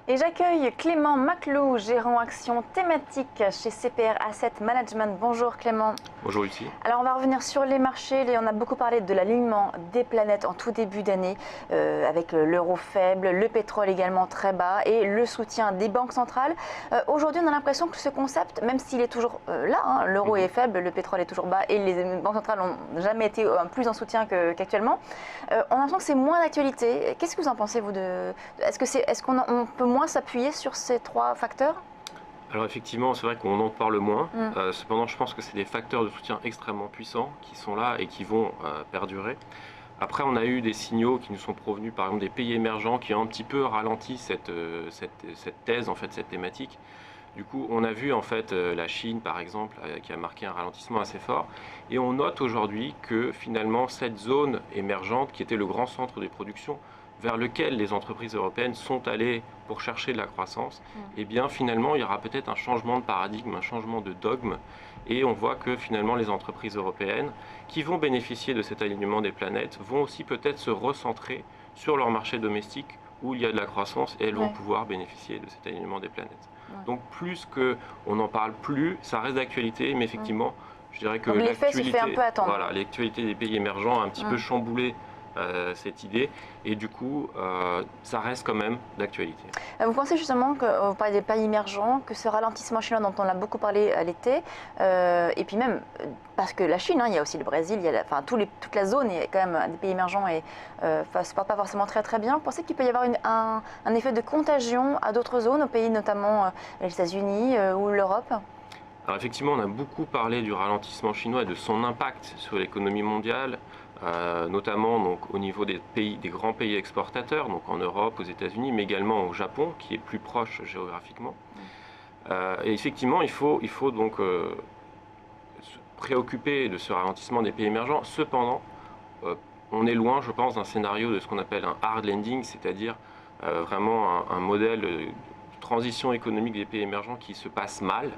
Et j'accueille Clément Maclou, gérant action thématique chez CPR Asset Management. Bonjour Clément. Bonjour Lucie. Alors on va revenir sur les marchés. On a beaucoup parlé de l'alignement des planètes en tout début d'année avec l'euro faible, le pétrole également très bas et le soutien des banques centrales. Aujourd'hui on a l'impression que ce concept, même s'il est toujours là, l'euro est faible, le pétrole est toujours bas et les banques centrales n'ont jamais été plus en soutien qu'actuellement, on a l'impression que c'est moins d'actualité. Qu'est-ce que vous en pensez vous est-ce qu'on peut moins s'appuyer sur ces trois facteurs? Alors effectivement, c'est vrai qu'on en parle moins. Cependant, je pense que c'est des facteurs de soutien extrêmement puissants qui sont là et qui vont perdurer. Après, on a eu des signaux qui nous sont provenus, par exemple, des pays émergents qui ont un petit peu ralenti cette thèse, en fait, cette thématique. Du coup, on a vu en fait la Chine, par exemple, qui a marqué un ralentissement assez fort. Et on note aujourd'hui que finalement, cette zone émergente, qui était le grand centre des productions, vers lequel les entreprises européennes sont allées pour chercher de la croissance, et bien finalement il y aura peut-être un changement de paradigme, un changement de dogme, et on voit que finalement les entreprises européennes qui vont bénéficier de cet alignement des planètes vont aussi peut-être se recentrer sur leur marché domestique où il y a de la croissance et elles vont pouvoir bénéficier de cet alignement des planètes. Donc plus qu'on n'en parle plus, ça reste d'actualité, mais effectivement je dirais que l'actualité des pays émergents a un petit peu chamboulé cette idée et du coup ça reste quand même d'actualité. Vous pensez justement que, vous parlez des pays émergents, que ce ralentissement chinois dont on a beaucoup parlé à l'été, et puis même parce que la Chine, il y a aussi le Brésil, il y a toute la zone est quand même des pays émergents et se porte pas forcément très très bien. Vous pensez qu'il peut y avoir un effet de contagion à d'autres zones, aux pays notamment les États-Unis ou l'Europe? Alors effectivement, on a beaucoup parlé du ralentissement chinois et de son impact sur l'économie mondiale, notamment donc, au niveau des grands pays exportateurs, donc en Europe, aux États-Unis, mais également au Japon, qui est plus proche géographiquement. Et effectivement, il faut donc se préoccuper de ce ralentissement des pays émergents. Cependant, on est loin, je pense, d'un scénario de ce qu'on appelle un hard landing, c'est-à-dire vraiment un modèle de transition économique des pays émergents qui se passe mal.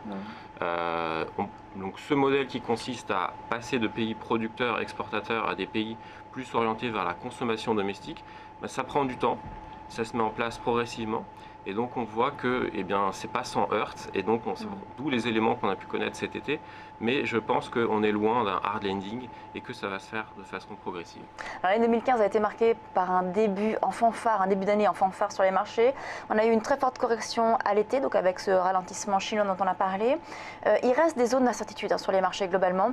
Donc ce modèle qui consiste à passer de pays producteurs, exportateurs à des pays plus orientés vers la consommation domestique, ça prend du temps, ça se met en place progressivement et donc on voit que c'est pas sans heurts et donc d'où les éléments qu'on a pu connaître cet été, mais je pense qu'on est loin d'un hard landing et que ça va se faire de façon progressive. L'année 2015 a été marquée par un début d'année en fanfare sur les marchés. On a eu une très forte correction à l'été, donc avec ce ralentissement chinois dont on a parlé. Il reste des zones d'incertitude sur les marchés globalement,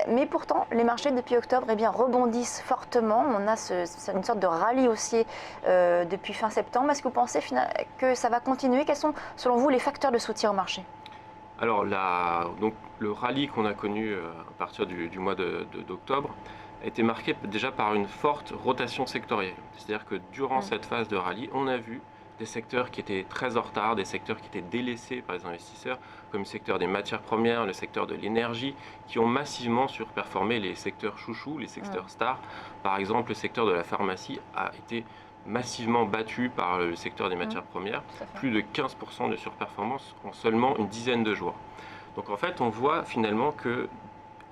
mais pourtant les marchés depuis octobre rebondissent fortement. On a une sorte de rallye haussier depuis fin septembre. Est-ce que vous pensez que ça va continuer? Quels sont selon vous les facteurs de soutien au marché? Alors donc, le rallye qu'on a connu à partir du mois d'octobre a été marqué déjà par une forte rotation sectorielle. C'est-à-dire que durant cette phase de rallye, on a vu des secteurs qui étaient très en retard, des secteurs qui étaient délaissés par les investisseurs, comme le secteur des matières premières, le secteur de l'énergie, qui ont massivement surperformé les secteurs chouchous, les secteurs stars. Par exemple, le secteur de la pharmacie a été massivement battu par le secteur des matières premières, plus de 15% de surperformance en seulement une dizaine de jours. Donc en fait, on voit finalement que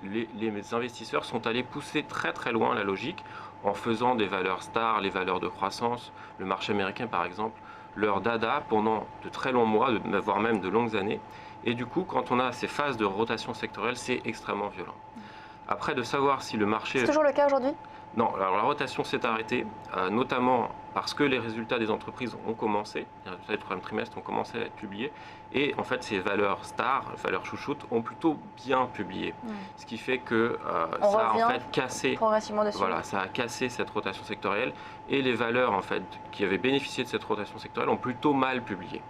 les investisseurs sont allés pousser très très loin la logique en faisant des valeurs stars, les valeurs de croissance, le marché américain par exemple, leur dada pendant de très longs mois, voire même de longues années. Et du coup, quand on a ces phases de rotation sectorielle, c'est extrêmement violent. Après, de savoir si le marché... C'est toujours le cas aujourd'hui? Non, alors la rotation s'est arrêtée, notamment parce que les résultats des entreprises ont commencé, les résultats du troisième trimestre ont commencé à être publiés, et en fait ces valeurs stars, valeurs chouchoutes, ont plutôt bien publié. Ce qui fait que ça a en fait cassé, ça a cassé cette rotation sectorielle, et les valeurs en fait qui avaient bénéficié de cette rotation sectorielle ont plutôt mal publié.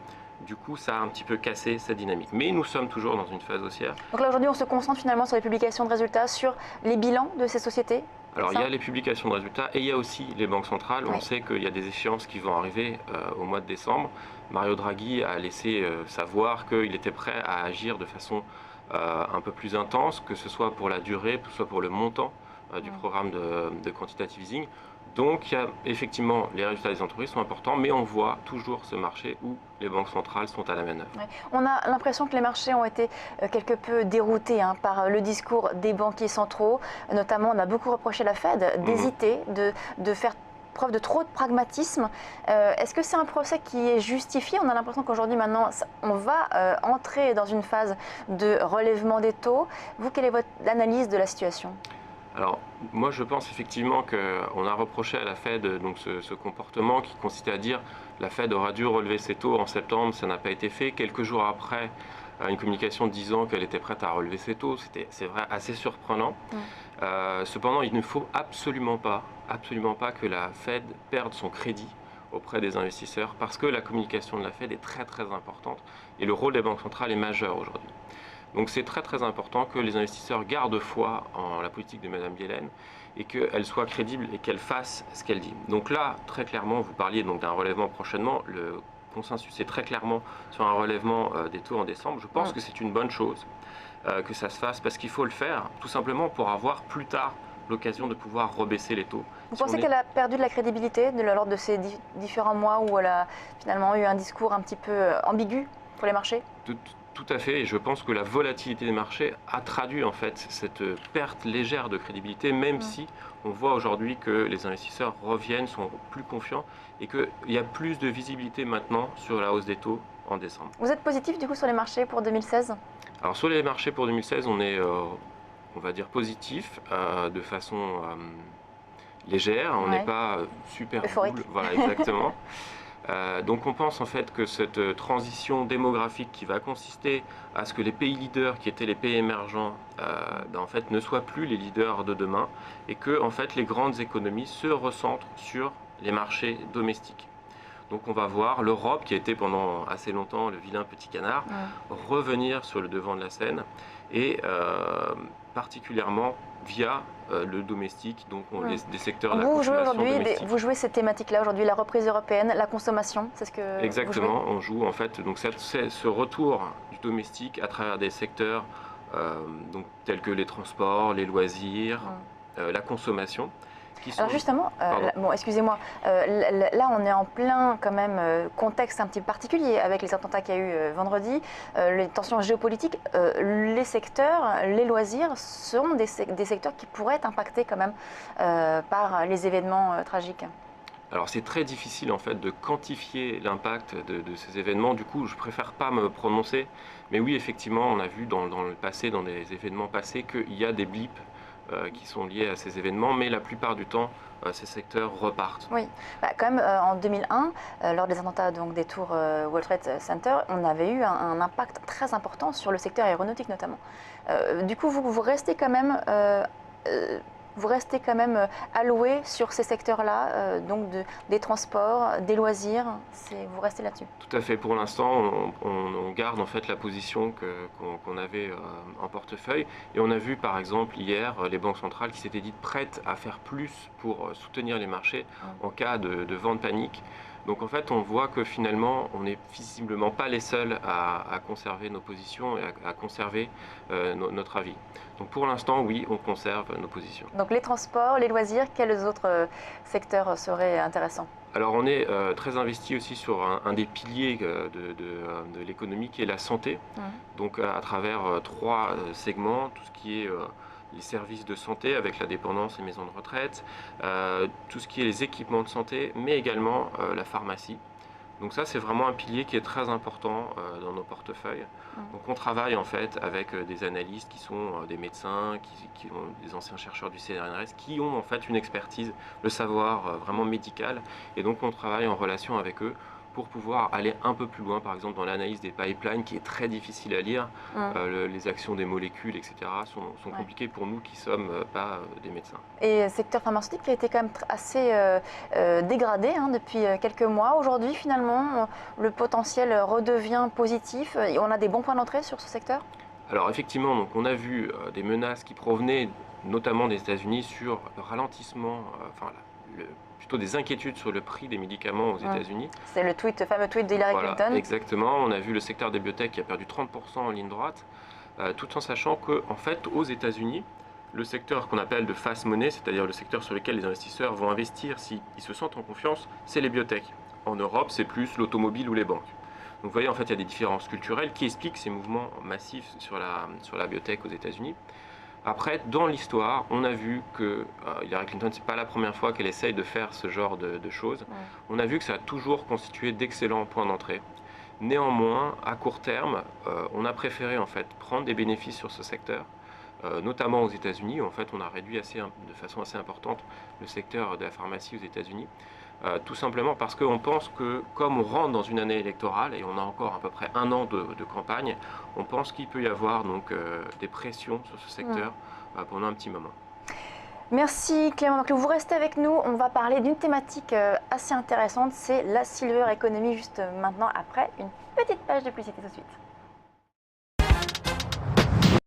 Du coup, ça a un petit peu cassé cette dynamique. Mais nous sommes toujours dans une phase haussière. Donc là, aujourd'hui, on se concentre finalement sur les publications de résultats, sur les bilans de ces sociétés? Alors, il y a les publications de résultats et il y a aussi les banques centrales. On sait qu'il y a des échéances qui vont arriver au mois de décembre. Mario Draghi a laissé savoir qu'il était prêt à agir de façon un peu plus intense, que ce soit pour la durée, que ce soit pour le montant du programme de quantitative easing. Donc, effectivement, les résultats des entreprises sont importants, mais on voit toujours ce marché où les banques centrales sont à la manœuvre. On a l'impression que les marchés ont été quelque peu déroutés par le discours des banquiers centraux. Notamment, on a beaucoup reproché à la Fed d'hésiter, de faire preuve de trop de pragmatisme. Est-ce que c'est un procès qui est justifié? On a l'impression qu'aujourd'hui, maintenant, on va entrer dans une phase de relèvement des taux. Vous, quelle est votre analyse de la situation? Alors, moi, je pense effectivement qu'on a reproché à la Fed donc ce comportement qui consistait à dire la Fed aura dû relever ses taux en septembre, ça n'a pas été fait. Quelques jours après, une communication disant qu'elle était prête à relever ses taux, c'est vrai, assez surprenant. Cependant, il ne faut absolument pas que la Fed perde son crédit auprès des investisseurs parce que la communication de la Fed est très très importante et le rôle des banques centrales est majeur aujourd'hui. Donc c'est très très important que les investisseurs gardent foi en la politique de Mme Yellen et qu'elle soit crédible et qu'elle fasse ce qu'elle dit. Donc là, très clairement, vous parliez donc d'un relèvement prochainement. Le consensus est très clairement sur un relèvement des taux en décembre. Je pense que c'est une bonne chose que ça se fasse parce qu'il faut le faire tout simplement pour avoir plus tard l'occasion de pouvoir rebaisser les taux. Vous pensez qu'elle a perdu de la crédibilité lors de ces différents mois où elle a finalement eu un discours un petit peu ambigu pour les marchés? Tout à fait, et je pense que la volatilité des marchés a traduit en fait cette perte légère de crédibilité, même si on voit aujourd'hui que les investisseurs reviennent, sont plus confiants et qu'il y a plus de visibilité maintenant sur la hausse des taux en décembre. Vous êtes positif du coup sur les marchés pour 2016? Alors sur les marchés pour 2016, on est, on va dire, positif de façon légère, on n'est pas super euphorique. cool. Voilà, exactement. Donc on pense en fait que cette transition démographique qui va consister à ce que les pays leaders qui étaient les pays émergents en fait ne soient plus les leaders de demain et que en fait les grandes économies se recentrent sur les marchés domestiques. Donc on va voir l'Europe qui a été pendant assez longtemps le vilain petit canard revenir sur le devant de la scène et particulièrement via le domestique, donc des secteurs de la consommation domestique. Vous jouez cette thématique-là aujourd'hui, la reprise européenne, la consommation, c'est ce que exactement, vous jouez? on joue en fait donc ce retour du domestique à travers des secteurs donc, tels que les transports, les loisirs, la consommation. Alors justement, bon, excusez-moi, là on est en plein quand même contexte un petit peu particulier avec les attentats qu'il y a eu vendredi, les tensions géopolitiques, les secteurs, les loisirs sont des secteurs qui pourraient être impactés quand même par les événements tragiques. Alors c'est très difficile en fait de quantifier l'impact de ces événements, du coup je préfère pas me prononcer, mais oui effectivement on a vu dans le passé, dans des événements passés qu'il y a des blips qui sont liés à ces événements, mais la plupart du temps, ces secteurs repartent. Oui, quand même en 2001, lors des attentats donc, des tours World Trade Center, on avait eu un impact très important sur le secteur aéronautique notamment. Du coup, vous restez quand même... vous restez quand même alloué sur ces secteurs-là, donc des transports, des loisirs, vous restez là-dessus? Tout à fait. Pour l'instant, on garde en fait la position qu'on avait en portefeuille. Et on a vu par exemple hier les banques centrales qui s'étaient dites prêtes à faire plus pour soutenir les marchés en cas de vente panique. Donc en fait, on voit que finalement, on n'est visiblement pas les seuls à conserver nos positions et à conserver notre avis. Donc pour l'instant, oui, on conserve nos positions. Donc les transports, les loisirs, quels autres secteurs seraient intéressants? Alors on est très investi aussi sur un des piliers de l'économie qui est la santé. Donc à travers trois segments, tout ce qui est les services de santé avec la dépendance et maisons de retraite, tout ce qui est les équipements de santé, mais également la pharmacie. Donc ça, c'est vraiment un pilier qui est très important dans nos portefeuilles. Donc on travaille en fait avec des analystes qui sont des médecins, qui ont des anciens chercheurs du CNRS, qui ont en fait une expertise, le savoir vraiment médical. Et donc on travaille en relation avec eux pour pouvoir aller un peu plus loin, par exemple dans l'analyse des pipelines, qui est très difficile à lire. Les actions des molécules, etc., sont compliquées pour nous qui ne sommes pas des médecins. Et le secteur pharmaceutique qui a été quand même assez dégradé depuis quelques mois. Aujourd'hui, finalement, le potentiel redevient positif. Et on a des bons points d'entrée sur ce secteur? Alors effectivement, donc, on a vu des menaces qui provenaient notamment des États-Unis sur le ralentissement, plutôt des inquiétudes sur le prix des médicaments aux États-Unis. C'est le fameux tweet d'Hillary Clinton. Exactement, on a vu le secteur des biotech qui a perdu 30% en ligne droite, tout en sachant qu'en fait, aux États-Unis, le secteur qu'on appelle de fast money, c'est-à-dire le secteur sur lequel les investisseurs vont investir s'ils se sentent en confiance, c'est les biotech. En Europe, c'est plus l'automobile ou les banques. Donc vous voyez, en fait, il y a des différences culturelles qui expliquent ces mouvements massifs sur la biotech aux États-Unis. Après, dans l'histoire, on a vu que Hillary Clinton, c'est pas la première fois qu'elle essaye de faire ce genre de choses. Ouais. On a vu que ça a toujours constitué d'excellents points d'entrée. Néanmoins, à court terme, on a préféré en fait prendre des bénéfices sur ce secteur, notamment aux États-Unis. En fait, on a réduit de façon assez importante le secteur de la pharmacie aux États-Unis. Tout simplement parce qu'on pense que comme on rentre dans une année électorale et on a encore à peu près un an de campagne, on pense qu'il peut y avoir donc des pressions sur ce secteur pendant un petit moment. Merci Clément Maclou. Vous restez avec nous, on va parler d'une thématique assez intéressante, c'est la silver economy juste maintenant après une petite page de publicité tout de suite.